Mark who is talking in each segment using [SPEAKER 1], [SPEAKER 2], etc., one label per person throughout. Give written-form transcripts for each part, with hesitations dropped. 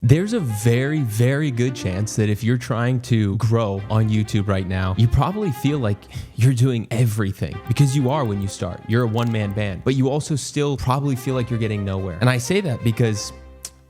[SPEAKER 1] There's a very, very good chance that if you're trying to grow on YouTube right now, you probably feel like you're doing everything, because you are when you start. You're a one-man band, but you also still probably feel like you're getting nowhere. And I say that because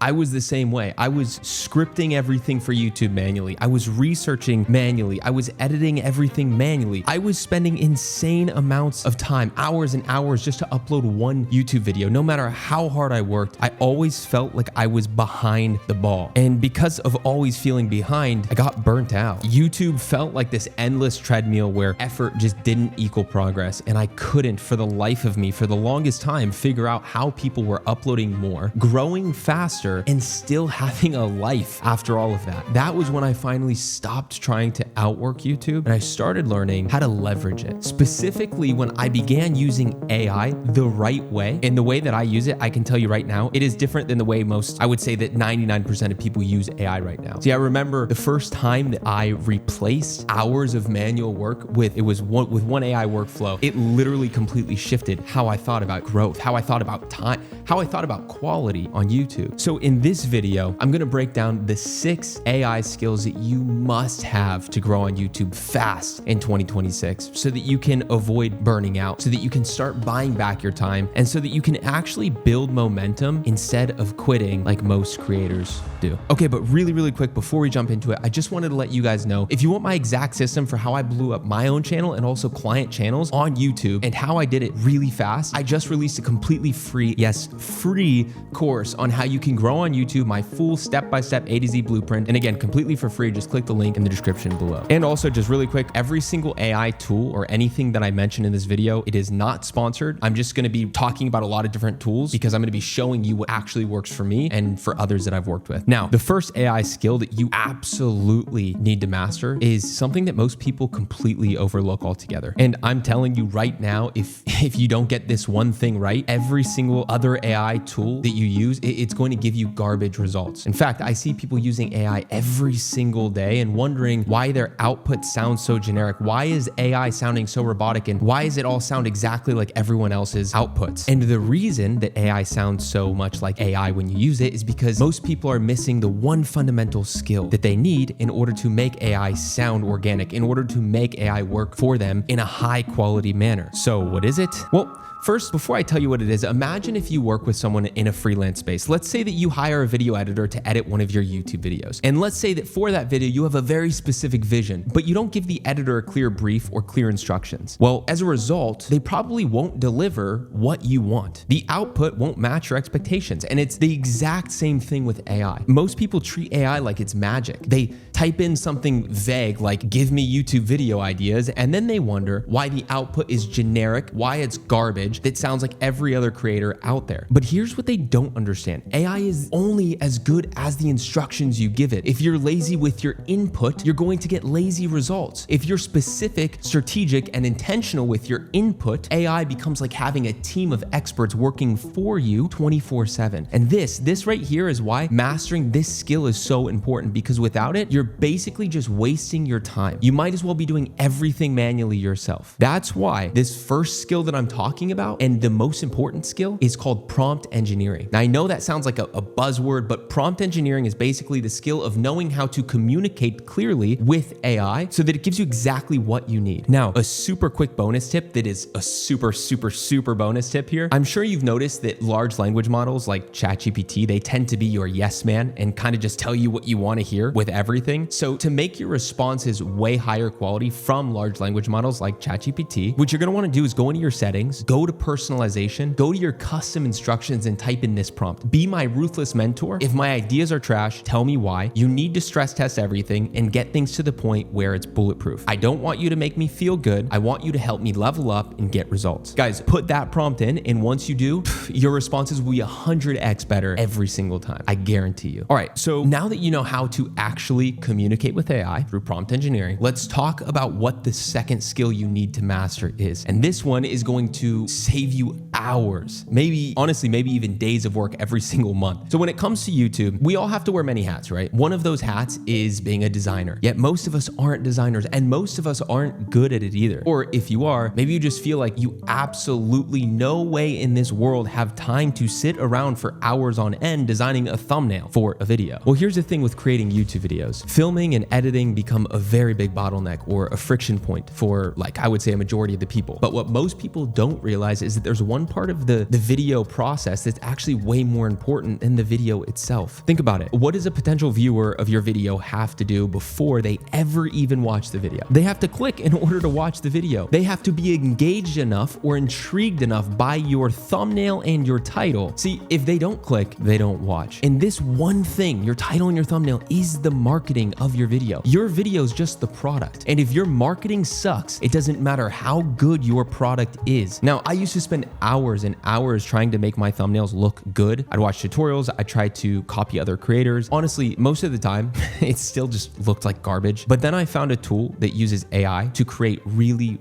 [SPEAKER 1] I was the same way. I was scripting everything for YouTube manually. I was researching manually. I was editing everything manually. I was spending insane amounts of time, hours and hours, just to upload one YouTube video. No matter how hard I worked, I always felt like I was behind the ball. And because of always feeling behind, I got burnt out. YouTube felt like this endless treadmill where effort just didn't equal progress. And I couldn't, for the life of me, for the longest time, figure out how people were uploading more, growing faster, and still having a life after all of that. That was when I finally stopped trying to outwork YouTube and I started learning how to leverage it. Specifically, when I began using AI the right way, and the way that I use it, I can tell you right now, it is different than the way I would say that 99% of people use AI right now. See, I remember the first time that I replaced hours of manual work with one AI workflow. It literally completely shifted how I thought about growth, how I thought about time, how I thought about quality on YouTube. So in this video, I'm gonna break down the 6 AI skills that you must have to grow on YouTube fast in 2026 so that you can avoid burning out, so that you can start buying back your time, and so that you can actually build momentum instead of quitting like most creators do. Okay, but really quick, before we jump into it, I just wanted to let you guys know, if you want my exact system for how I blew up my own channel and also client channels on YouTube and how I did it really fast, I just released a completely free, yes, free course on how you can grow on YouTube, my full step-by-step A to Z blueprint. And again, completely for free. Just click the link in the description below. And also, just really quick, every single AI tool or anything that I mention in this video, it is not sponsored. I'm just going to be talking about a lot of different tools because I'm going to be showing you what actually works for me and for others that I've worked with. Now, the first AI skill that you absolutely need to master is something that most people completely overlook altogether. And I'm telling you right now, if you don't get this one thing right, every single other AI tool that you use, it's going to give you garbage results. In fact, I see people using AI every single day and wondering why their output sounds so generic. Why is AI sounding so robotic? And why does it all sound exactly like everyone else's outputs? And the reason that AI sounds so much like AI when you use it is because most people are missing the one fundamental skill that they need in order to make AI sound organic, in order to make AI work for them in a high quality manner. So what is it? Well, first, before I tell you what it is, imagine if you work with someone in a freelance space. Let's say that you hire a video editor to edit one of your YouTube videos. And let's say that for that video, you have a very specific vision, but you don't give the editor a clear brief or clear instructions. Well, as a result, they probably won't deliver what you want. The output won't match your expectations. And it's the exact same thing with AI. Most people treat AI like it's magic. They type in something vague like, give me YouTube video ideas, and then they wonder why the output is generic, why it's garbage, that sounds like every other creator out there. But here's what they don't understand. AI is only as good as the instructions you give it. If you're lazy with your input, you're going to get lazy results. If you're specific, strategic, and intentional with your input, AI becomes like having a team of experts working for you 24/7. And this right here is why mastering this skill is so important, because without it, you're basically just wasting your time. You might as well be doing everything manually yourself. That's why this first skill that I'm talking about, and the most important skill, is called prompt engineering. Now, I know that sounds like a buzzword, but prompt engineering is basically the skill of knowing how to communicate clearly with AI so that it gives you exactly what you need. Now, a super quick bonus tip that is a super bonus tip here. I'm sure you've noticed that large language models like ChatGPT, they tend to be your yes man and kind of just tell you what you want to hear with everything. So to make your responses way higher quality from large language models like ChatGPT, what you're going to want to do is go into your settings, go to personalization, go to your custom instructions, and type in this prompt. Be my ruthless mentor. If my ideas are trash, tell me why. You need to stress test everything and get things to the point where it's bulletproof. I don't want you to make me feel good. I want you to help me level up and get results. Guys, put that prompt in, and once you do, your responses will be 100x better every single time. I guarantee you. All right, so now that you know how to actually communicate with AI through prompt engineering, let's talk about what the second skill you need to master is. And this one is going to save you hours, maybe, honestly, maybe even days of work every single month. So when it comes to YouTube, we all have to wear many hats, right? One of those hats is being a designer. Yet most of us aren't designers, and most of us aren't good at it either. Or if you are, maybe you just feel like you absolutely no way in this world have time to sit around for hours on end designing a thumbnail for a video. Well, here's the thing with creating YouTube videos. Filming and editing become a very big bottleneck or a friction point for, like, I would say a majority of the people. But what most people don't realize is that there's one part of the video process that's actually way more important than the video itself. Think about it. What does a potential viewer of your video have to do before they ever even watch the video? They have to click in order to watch the video. They have to be engaged enough or intrigued enough by your thumbnail and your title. See, if they don't click, they don't watch. And this one thing, your title and your thumbnail, is the marketing of your video. Your video is just the product. And if your marketing sucks, it doesn't matter how good your product is. Now, I used to spend hours and hours trying to make my thumbnails look good. I'd watch tutorials. I tried to copy other creators. Honestly, most of the time, it still just looked like garbage. But then I found a tool that uses AI to create really,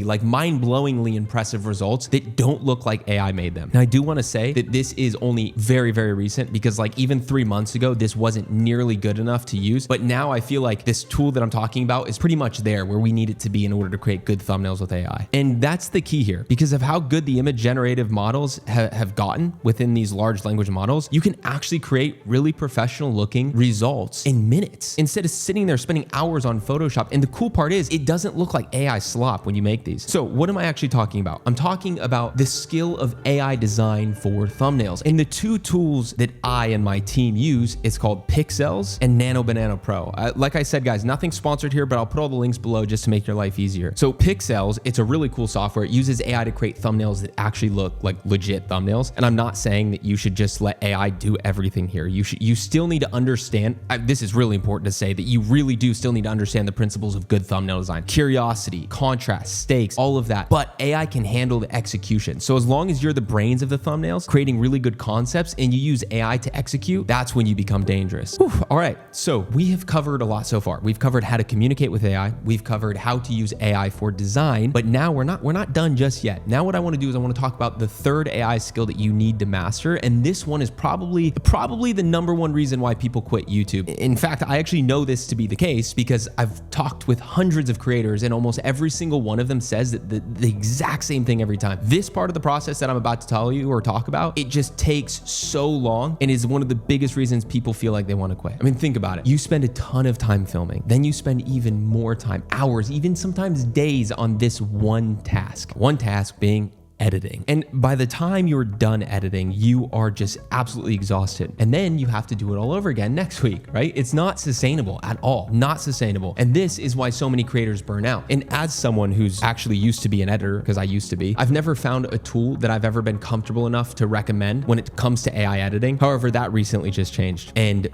[SPEAKER 1] like mind-blowingly impressive results that don't look like AI made them. Now, I do want to say that this is only very, very recent because like even 3 months ago, this wasn't nearly good enough to use. But now I feel like this tool that I'm talking about is pretty much there where we need it to be in order to create good thumbnails with AI. And that's the key here, because of how good the image generative models have gotten within these large language models. You can actually create really professional looking results in minutes instead of sitting there spending hours on Photoshop. And the cool part is it doesn't look like AI slop when you make these. So what am I actually talking about? I'm talking about the skill of AI design for thumbnails. And the two tools that I and my team use is called Pixels and Nano Banana Pro. Like I said, guys, nothing sponsored here, but I'll put all the links below just to make your life easier. So Pixels, it's a really cool software. It uses AI to create thumbnails that actually look like legit thumbnails. And I'm not saying that you should just let AI do everything here. You still need to understand, this is really important to say, that you really do still need to understand the principles of good thumbnail design. Curiosity, contrast, stakes, all of that. But AI can handle the execution. So as long as you're the brains of the thumbnails, creating really good concepts, and you use AI to execute, that's when you become dangerous. Whew. All right, so we have covered a lot so far. We've covered how to communicate with AI. We've covered how to use AI for design, but now we're not done just yet. Now what I want to do is I want to talk about the third AI skill that you need to master. And this one is probably the number one reason why people quit YouTube. In fact, I actually know this to be the case because I've talked with hundreds of creators and almost every single one of them says that the exact same thing every time. This part of the process that I'm about to tell you or talk about, it just takes so long and is one of the biggest reasons people feel like they want to quit. I mean, think about it. You spend a ton of time filming, then you spend even more time, hours, even sometimes days on this one task. One task being editing. And by the time you're done editing, you are just absolutely exhausted. And then you have to do it all over again next week, right? It's not sustainable at all, not sustainable. And this is why so many creators burn out. And as someone who's actually used to be an editor, because I used to be, I've never found a tool that I've ever been comfortable enough to recommend when it comes to AI editing. However, that recently just changed. And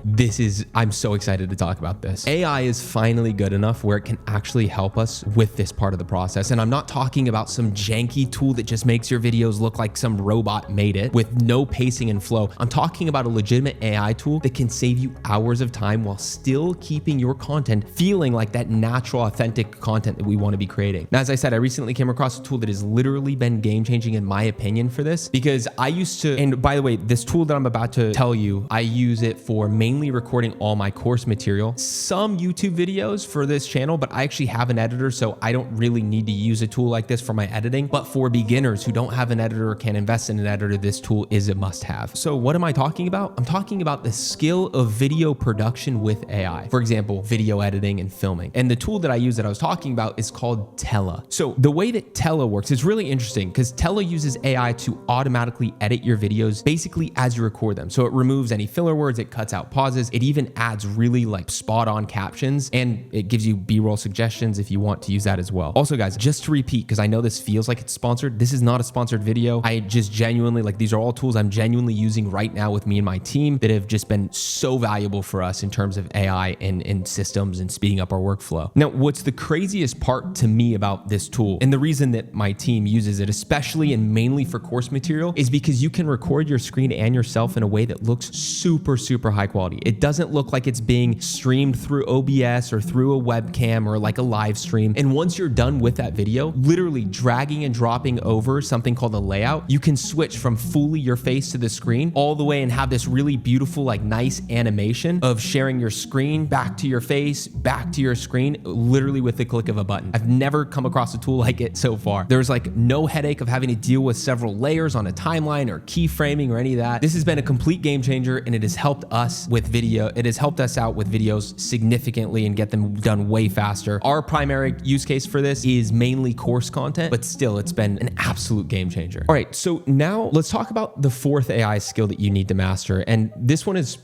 [SPEAKER 1] I'm so excited to talk about this. AI is finally good enough where it can actually help us with this part of the process. And I'm not talking about some janky tool that just makes your videos look like some robot made it with no pacing and flow. I'm talking about a legitimate AI tool that can save you hours of time while still keeping your content feeling like that natural, authentic content that we want to be creating. Now, as I said, I recently came across a tool that has literally been game-changing in my opinion for this, because I used to, and by the way, this tool that I'm about to tell you, I use it for mainly recording all my course material, some YouTube videos for this channel, but I actually have an editor, so I don't really need to use a tool like this for my editing. But for beginners who don't have an editor or can't invest in an editor, this tool is a must-have. So what am I talking about? I'm talking about the skill of video production with AI. For example, video editing and filming. And the tool that I use that I was talking about is called Tela. So the way that Tela works is really interesting because Tela uses AI to automatically edit your videos basically as you record them. So it removes any filler words, it cuts out pauses, it even adds really like spot-on captions, and it gives you B-roll suggestions if you want to use that as well. Also guys, just to repeat, because I know this feels like it's sponsored, this is not not a sponsored video. I just genuinely, like, these are all tools I'm genuinely using right now with me and my team that have just been so valuable for us in terms of AI and systems and speeding up our workflow. Now, what's the craziest part to me about this tool, and the reason that my team uses it, especially and mainly for course material, is because you can record your screen and yourself in a way that looks super, super high quality. It doesn't look like it's being streamed through OBS or through a webcam or like a live stream. And once you're done with that video, literally dragging and dropping over something called a layout, you can switch from fully your face to the screen all the way and have this really beautiful, like, nice animation of sharing your screen back to your face, back to your screen, literally with the click of a button. I've never come across a tool like it so far. There's like no headache of having to deal with several layers on a timeline or keyframing or any of that. This has been a complete game changer, and it has helped us with video. It has helped us out with videos significantly and get them done way faster. Our primary use case for this is mainly course content, but still, it's been an absolute game changer. All right, so now let's talk about the fourth AI skill that you need to master. And this one it's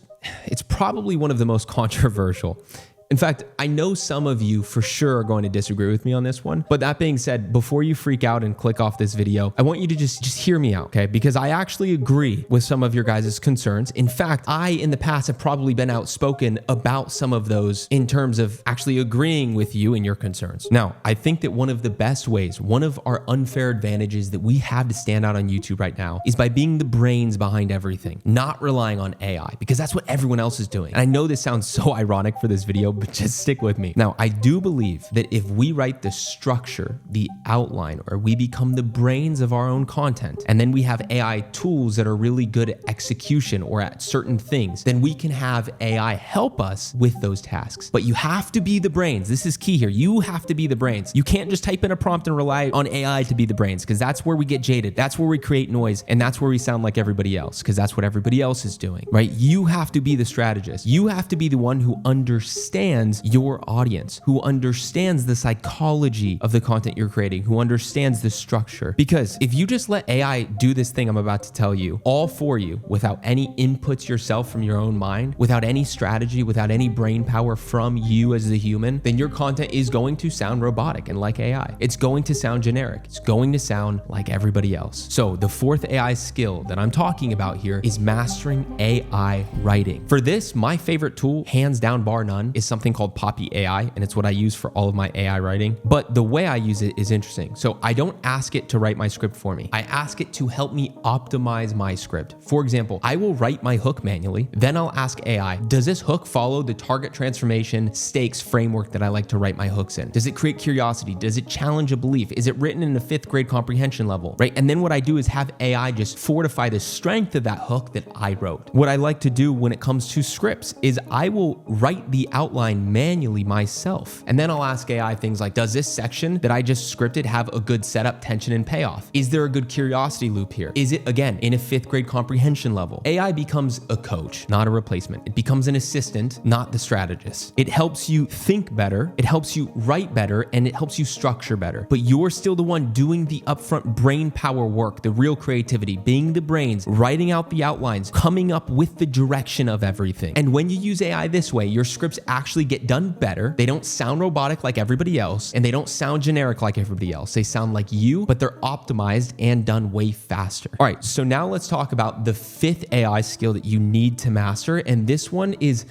[SPEAKER 1] probably one of the most controversial. In fact, I know some of you for sure are going to disagree with me on this one. But that being said, before you freak out and click off this video, I want you to just hear me out, okay? Because I actually agree with some of your guys' concerns. In fact, I in the past have probably been outspoken about some of those in terms of actually agreeing with you and your concerns. Now, I think that one of the best ways, one of our unfair advantages that we have to stand out on YouTube right now is by being the brains behind everything, not relying on AI, because that's what everyone else is doing. And I know this sounds so ironic for this video, but just stick with me. Now, I do believe that if we write the structure, the outline, or we become the brains of our own content, and then we have AI tools that are really good at execution or at certain things, then we can have AI help us with those tasks. But you have to be the brains. This is key here. You have to be the brains. You can't just type in a prompt and rely on AI to be the brains, because that's where we get jaded. That's where we create noise, and that's where we sound like everybody else, because that's what everybody else is doing, right? You have to be the strategist. You have to be the one who understands your audience, who understands the psychology of the content you're creating, who understands the structure. Because if you just let AI do this thing I'm about to tell you all for you without any inputs yourself from your own mind, without any strategy, without any brain power from you as the human, then your content is going to sound robotic and like AI. It's going to sound generic. It's going to sound like everybody else. So the fourth AI skill that I'm talking about here is mastering AI writing. For this, my favorite tool, hands down bar none, is something called Poppy AI, and it's what I use for all of my AI writing. But the way I use it is interesting. So I don't ask it to write my script for me. I ask it to help me optimize my script. For example, I will write my hook manually, then I'll ask AI, does this hook follow the target transformation stakes framework that I like to write my hooks in? Does it create curiosity? Does it challenge a belief? Is it written in a 5th grade comprehension level, right? And then what I do is have AI just fortify the strength of that hook that I wrote. What I like to do when it comes to scripts is I will write the outline manually myself. And then I'll ask AI things like, does this section that I just scripted have a good setup, tension, and payoff? Is there a good curiosity loop here? Is it, again, in a 5th grade comprehension level? AI becomes a coach, not a replacement. It becomes an assistant, not the strategist. It helps you think better, it helps you write better, and it helps you structure better. But you're still the one doing the upfront brain power work, the real creativity, being the brains, writing out the outlines, coming up with the direction of everything. And when you use AI this way, your scripts actually get done better. They don't sound robotic like everybody else, and they don't sound generic like everybody else. They sound like you, but they're optimized and done way faster. All right, so now let's talk about the 5th AI skill that you need to master, and this one is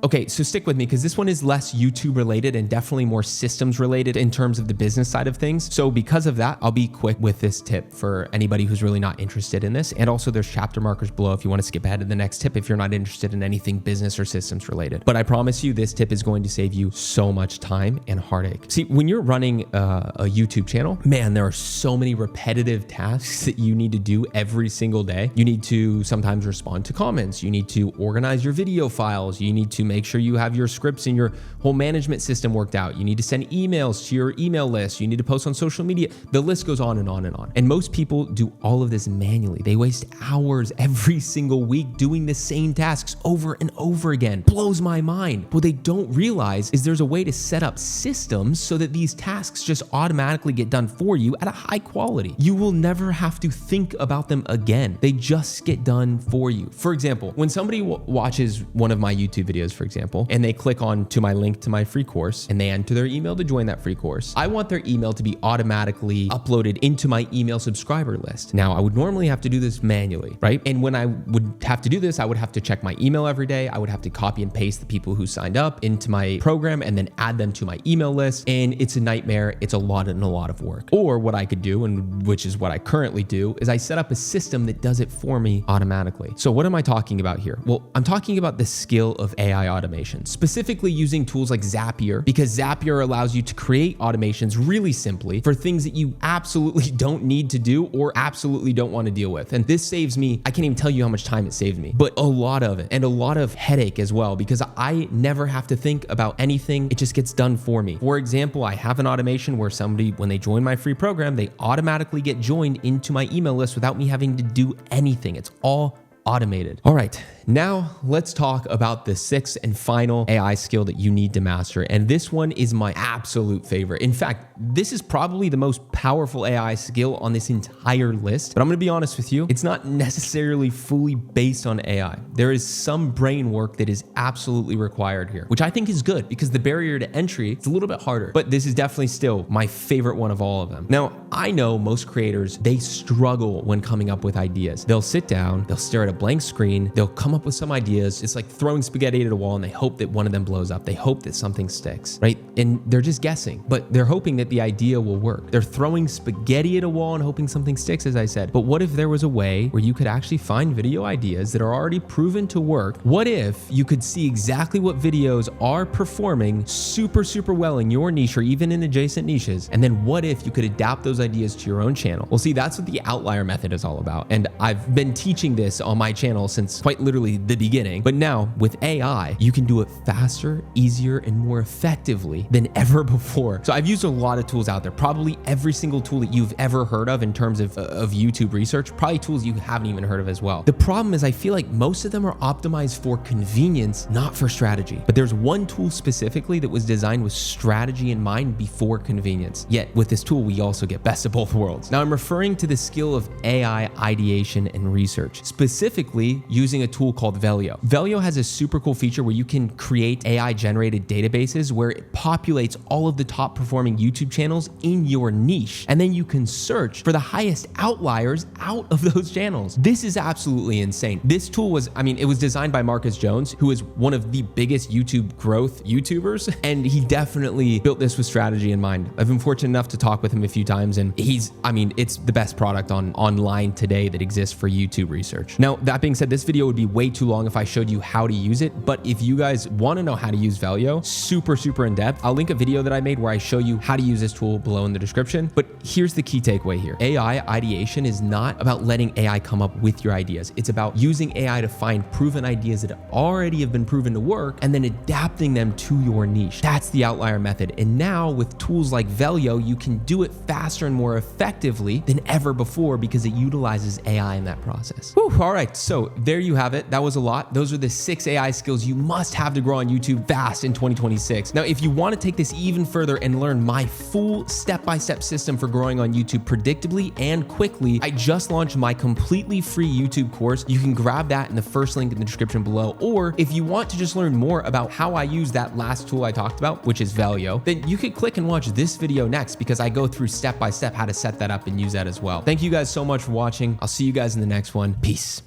[SPEAKER 1] okay, so stick with me because this one is less YouTube related and definitely more systems related in terms of the business side of things. So because of that, I'll be quick with this tip for anybody who's really not interested in this. And also there's chapter markers below if you want to skip ahead to the next tip if you're not interested in anything business or systems related. But I promise you this tip is going to save you so much time and heartache. See, when you're running a YouTube channel, man, there are so many repetitive tasks that you need to do every single day. You need to sometimes respond to comments. You need to organize your video files. You need to make sure you have your scripts and your whole management system worked out. You need to send emails to your email list. You need to post on social media. The list goes on and on and on. And most people do all of this manually. They waste hours every single week doing the same tasks over and over again. Blows my mind. What they don't realize is there's a way to set up systems so that these tasks just automatically get done for you at a high quality. You will never have to think about them again. They just get done for you. For example, when somebody watches one of my YouTube videos, for example, and they click on to my link to my free course and they enter their email to join that free course, I want their email to be automatically uploaded into my email subscriber list. Now, I would normally have to do this manually, right? And when I would have to do this, I would have to check my email every day. I would have to copy and paste the people who signed up into my program and then add them to my email list. And it's a nightmare. It's a lot of work. Or what I could do, and which is what I currently do, is I set up a system that does it for me automatically. So what am I talking about here? Well, I'm talking about the skill of AI automation, specifically using tools like Zapier, because Zapier allows you to create automations really simply for things that you absolutely don't need to do or absolutely don't want to deal with. And this saves me, I can't even tell you how much time it saved me, but a lot of it, and a lot of headache as well, because I never have to think about anything. It just gets done for me. For example, I have an automation where somebody, when they join my free program, they automatically get joined into my email list without me having to do anything. It's all automated. All right, now let's talk about the sixth and final AI skill that you need to master. And this one is my absolute favorite. In fact, this is probably the most powerful AI skill on this entire list. But I'm gonna be honest with you, it's not necessarily fully based on AI. There is some brain work that is absolutely required here, which I think is good because the barrier to entry is a little bit harder. But this is definitely still my favorite one of all of them. Now, I know most creators, they struggle when coming up with ideas. They'll sit down, they'll stare at a blank screen, they'll come up with some ideas. It's like throwing spaghetti at a wall and they hope that one of them blows up. They hope that something sticks, right? And they're just guessing, but they're hoping that the idea will work. They're throwing spaghetti at a wall and hoping something sticks, as I said. But what if there was a way where you could actually find video ideas that are already proven to work? What if you could see exactly what videos are performing super well in your niche or even in adjacent niches? And then what if you could adapt those ideas to your own channel? Well, see, that's what the outlier method is all about. And I've been teaching this on my channel since quite literally the beginning. But now with AI, you can do it faster, easier, and more effectively than ever before. So I've used a lot of tools out there, probably every single tool that you've ever heard of in terms of YouTube research, probably tools you haven't even heard of as well. The problem is I feel like most of them are optimized for convenience, not for strategy. But there's one tool specifically that was designed with strategy in mind before convenience. Yet with this tool, we also get best of both worlds. Now I'm referring to the skill of AI ideation and research, specifically using a tool called Velio. Velio has a super cool feature where you can create AI generated databases where it populates all of the top performing YouTube channels in your niche. And then you can search for the highest outliers out of those channels. This is absolutely insane. This tool was, it was designed by Marcus Jones, who is one of the biggest YouTube growth YouTubers. And he definitely built this with strategy in mind. I've been fortunate enough to talk with him a few times and it's the best product online today that exists for YouTube research. Now, that being said, this video would be way too long if I showed you how to use it. But if you guys want to know how to use Velio, super in depth, I'll link a video that I made where I show you how to use this tool below in the description. But here's the key takeaway here. AI ideation is not about letting AI come up with your ideas. It's about using AI to find proven ideas that already have been proven to work and then adapting them to your niche. That's the outlier method. And now with tools like Velio, you can do it faster and more effectively than ever before because it utilizes AI in that process. Whew, all right, so there you have it. That was a lot. Those are the 6 AI skills you must have to grow on YouTube fast in 2026. Now, if you want to take this even further and learn my full step-by-step system for growing on YouTube predictably and quickly, I just launched my completely free YouTube course. You can grab that in the first link in the description below. Or if you want to just learn more about how I use that last tool I talked about, which is Velio, then you could click and watch this video next because I go through step-by-step how to set that up and use that as well. Thank you guys so much for watching. I'll see you guys in the next one. Peace.